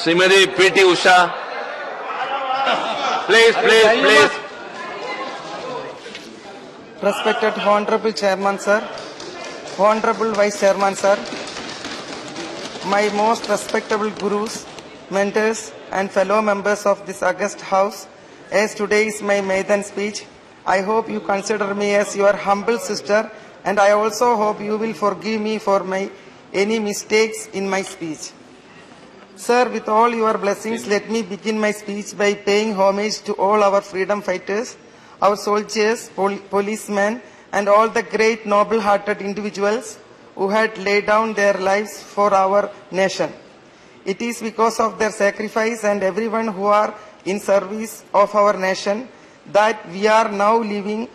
Srimati P.T.Usha. Please. Respected Honorable Chairman, sir. Honorable Vice Chairman, sir. My most respectable gurus, mentors, and fellow members of this august house, as today is my maiden speech, I hope you consider me as your humble sister, and I also hope you will forgive me for any mistakes in my speech. Sir, with all your blessings, let me begin my speech by paying homage to all our freedom fighters, our soldiers, policemen, and all the great noble-hearted individuals who had laid down their lives for our nation. It is because of their sacrifice and everyone who are in service of our nation that we are now living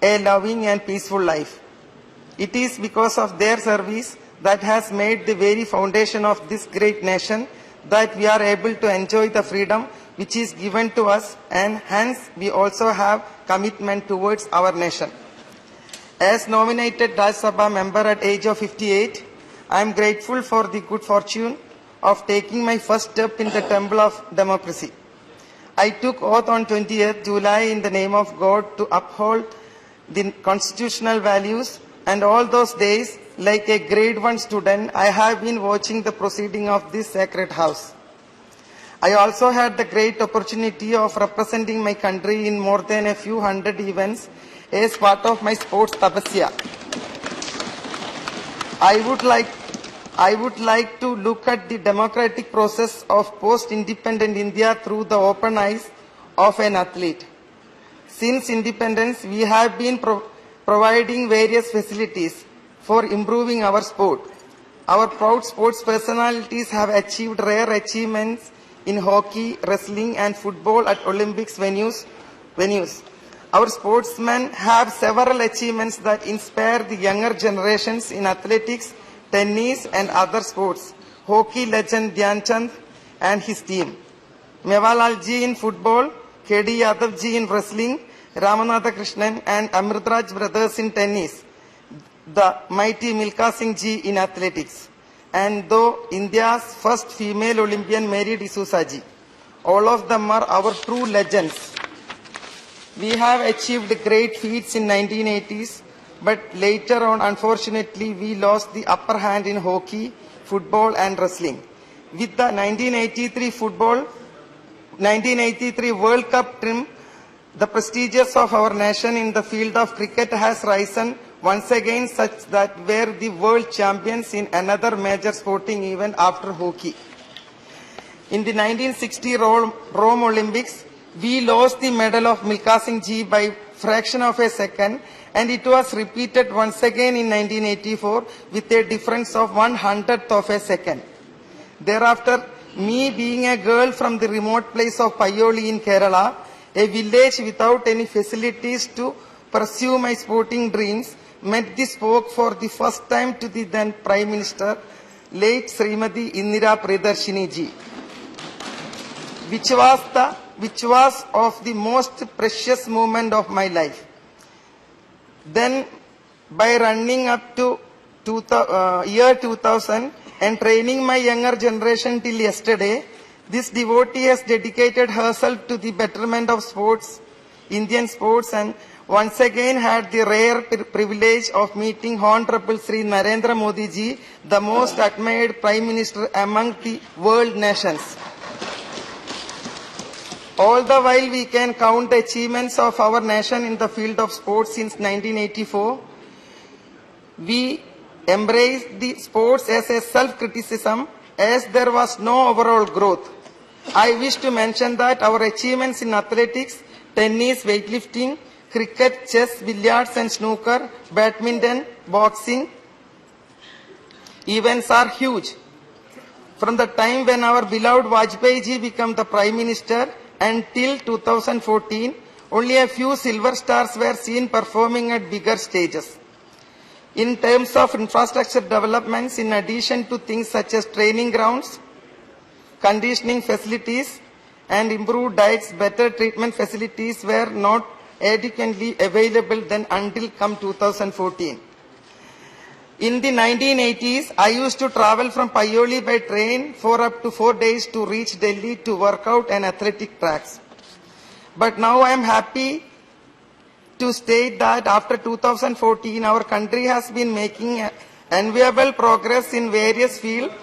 a loving and peaceful life. It is because of their service that has made the very foundation of this great nation that we are able to enjoy the freedom which is given to us, and hence we also have commitment towards our nation. As nominated Rajya Sabha member at age of 58, I am grateful for the good fortune of taking my first step in the temple of democracy. I took oath on 20th July in the name of God to uphold the constitutional values, and all those days, like a grade 1 student, I have been watching the proceeding of this sacred house. I also had the great opportunity of representing my country in more than a few hundred events as part of my sports tapasya. I would like to look at the democratic process of post-independent India through the open eyes of an athlete. Since independence, we have been providing various facilities for improving our sport. Our proud sports personalities have achieved rare achievements in hockey, wrestling, and football at Olympics venues. Our sportsmen have several achievements that inspire the younger generations in athletics, tennis, and other sports. Hockey legend Dhyan Chand and his team, Mevalal ji in football, K.D. Yadav ji in wrestling, Ramanatha Krishnan and Amritraj brothers in tennis, the mighty Milkha Singh ji in athletics, and though India's first female Olympian Mary D'Souza ji. All of them are our true legends. We have achieved great feats in 1980s, but later on, unfortunately, we lost the upper hand in hockey, football, and wrestling. With the 1983 World Cup trim, the prestigious of our nation in the field of cricket has risen once again, such that we were the world champions in another major sporting event after hockey. In the 1960 Rome Olympics, we lost the medal of Milkha Singh ji by fraction of a second, and it was repeated once again in 1984 with a difference of 1/100th of a second. Thereafter, me being a girl from the remote place of Payoli in Kerala, a village without any facilities to pursue my sporting dreams, met the spoke for the first time to the then Prime Minister, late Srimati Indira Priyadarshini ji, which was of the most precious moment of my life. Then, by running up to year 2000 and training my younger generation till yesterday, this devotee has dedicated herself to the betterment of sports, Indian sports, and once again had the rare privilege of meeting Honorable Sri Narendra Modi ji, the most admired Prime Minister among the world nations. All the while we can count the achievements of our nation in the field of sports since 1984. We embraced the sports as a self-criticism as there was no overall growth. I wish to mention that our achievements in athletics, tennis, weightlifting, cricket, chess, billiards and snooker, badminton, boxing events are huge. From the time when our beloved Vajpayee ji became the Prime Minister until 2014, only a few silver stars were seen performing at bigger stages. In terms of infrastructure developments, in addition to things such as training grounds, conditioning facilities, and improved diets, better treatment facilities were not adequately available then until come 2014. In the 1980s, I used to travel from Paioli by train for up to 4 days to reach Delhi to work out on athletic tracks. But now I am happy to state that after 2014, our country has been making enviable progress in various fields,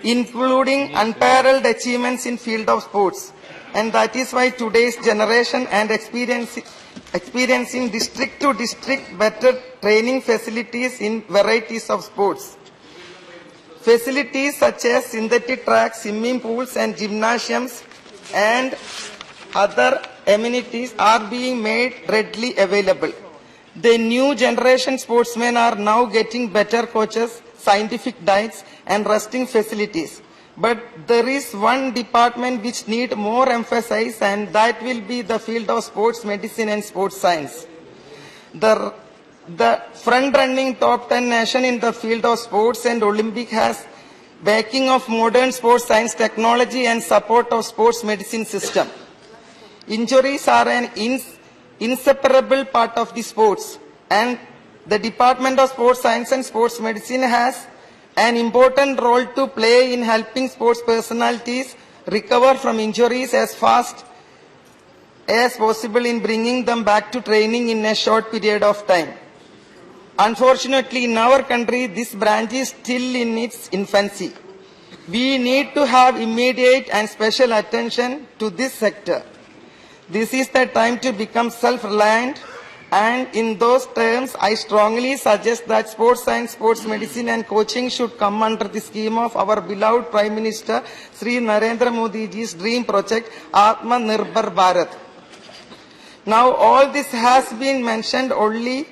including unparalleled achievements in field of sports. And that is why today's generation and experiencing district to district better training facilities in varieties of sports. Facilities such as synthetic tracks, swimming pools and gymnasiums and other amenities are being made readily available. The new generation sportsmen are now getting better coaches, scientific diets and resting facilities. But there is one department which needs more emphasis, and that will be the field of sports medicine and sports science. The front-running top 10 nation in the field of sports and Olympic has backing of modern sports science technology and support of sports medicine system. Injuries are an inseparable part of the sports, and the Department of Sports Science and Sports Medicine has an important role to play in helping sports personalities recover from injuries as fast as possible in bringing them back to training in a short period of time. Unfortunately, in our country, this branch is still in its infancy. We need to have immediate and special attention to this sector. This is the time to become self-reliant, and in those terms, I strongly suggest that sports science, sports medicine and coaching should come under the scheme of our beloved Prime Minister, Sri Narendra Modi ji's dream project, Atma Nirbhar Bharat. Now, all this has been mentioned only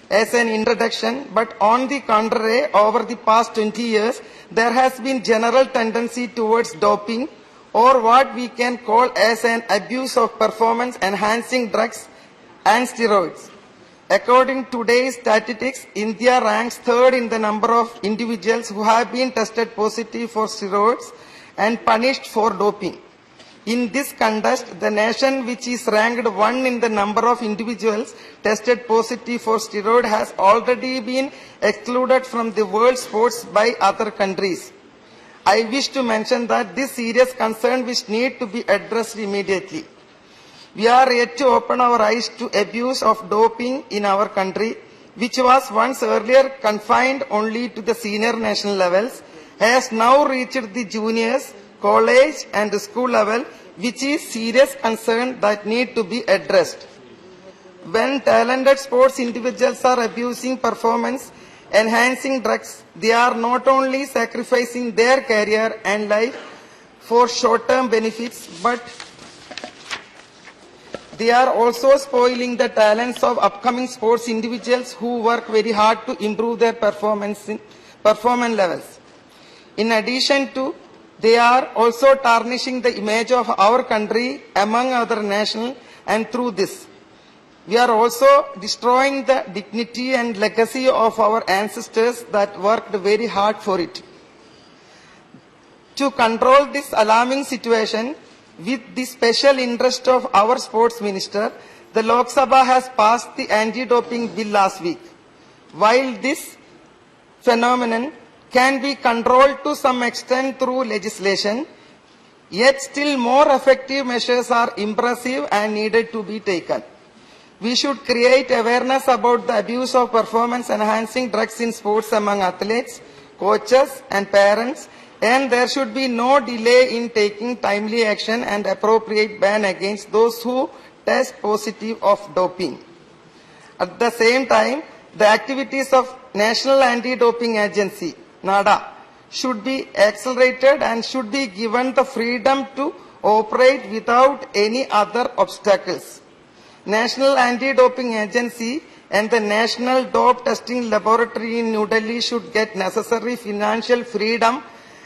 as an introduction, but on the contrary, over the past 20 years, there has been general tendency towards doping, or what we can call as an abuse of performance-enhancing drugs and steroids. According to today's statistics, India ranks third in the number of individuals who have been tested positive for steroids and punished for doping. In this context, the nation which is ranked one in the number of individuals tested positive for steroid has already been excluded from the world sports by other countries. I wish to mention that this serious concern which need to be addressed immediately. We are yet to open our eyes to abuse of doping in our country, which was once earlier confined only to the senior national levels, has now reached the juniors, college and school level, which is serious concern that need to be addressed. When talented sports individuals are abusing performance enhancing drugs, they are not only sacrificing their career and life for short-term benefits, but they are also spoiling the talents of upcoming sports individuals who work very hard to improve their performance levels. In addition to, they are also tarnishing the image of our country among other nations, and through this, we are also destroying the dignity and legacy of our ancestors that worked very hard for it. To control this alarming situation, with the special interest of our sports minister, the Lok Sabha has passed the anti-doping bill last week. While this phenomenon can be controlled to some extent through legislation, yet still more effective measures are impressive and needed to be taken. We should create awareness about the abuse of performance-enhancing drugs in sports among athletes, coaches and parents, and there should be no delay in taking timely action and appropriate ban against those who test positive of doping. At the same time, the activities of National Anti-Doping Agency, NADA, should be accelerated and should be given the freedom to operate without any other obstacles. National Anti-Doping Agency and the National Dope Testing Laboratory in New Delhi should get necessary financial freedom,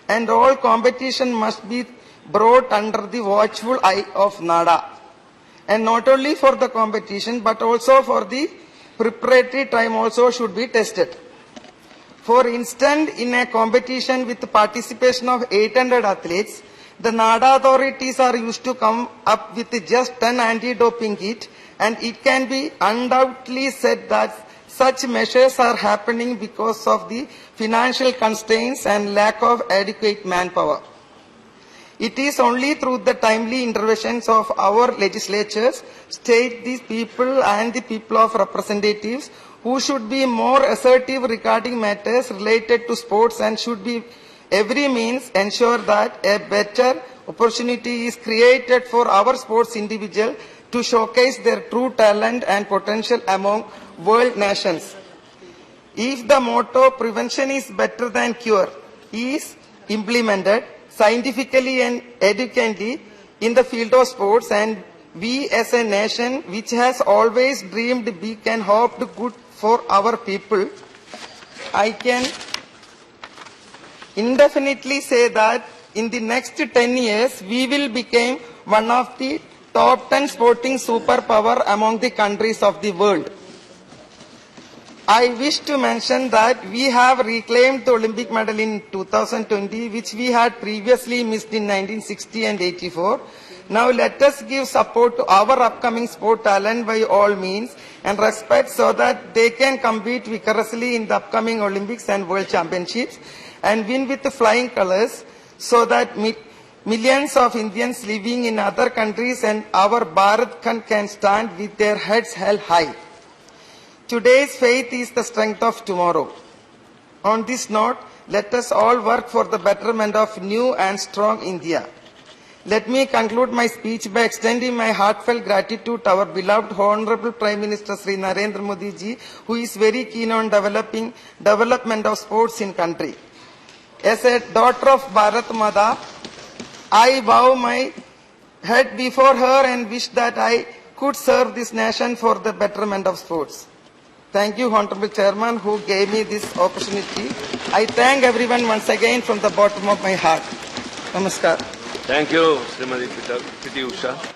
and all competition must be brought under the watchful eye of NADA. And not only for the competition, but also for the preparatory time also should be tested. For instance, in a competition with the participation of 800 athletes, the NADA authorities are used to come up with just 10 anti-doping kits, and it can be undoubtedly said that Such measures are happening because of the financial constraints and lack of adequate manpower. It is only through the timely interventions of our legislatures, state, the people and the people of representatives who should be more assertive regarding matters related to sports and should be every means ensure that a better opportunity is created for our sports individuals to showcase their true talent and potential among world nations. If the motto prevention is better than cure is implemented scientifically and educatively in the field of sports, and we as a nation which has always dreamed big and hoped good for our people, I can indefinitely say that in the next 10 years we will become one of the top 10 sporting superpower among the countries of the world. I wish to mention that we have reclaimed the Olympic medal in 2020, which we had previously missed in 1960 and 84. Now let us give support to our upcoming sport talent by all means and respect so that they can compete vigorously in the upcoming Olympics and World Championships and win with the flying colors so that millions of Indians living in other countries and our Bharat can stand with their heads held high. Today's faith is the strength of tomorrow. On this note, let us all work for the betterment of new and strong India. Let me conclude my speech by extending my heartfelt gratitude to our beloved Honorable Prime Minister Sri Narendra Modi ji, who is very keen on development of sports in country. As a daughter of Bharat Mata, I bow my head before her and wish that I could serve this nation for the betterment of sports. Thank you, Honorable Chairman, who gave me this opportunity. I thank everyone once again from the bottom of my heart. Namaskar. Thank you, Srimati P.T.Usha.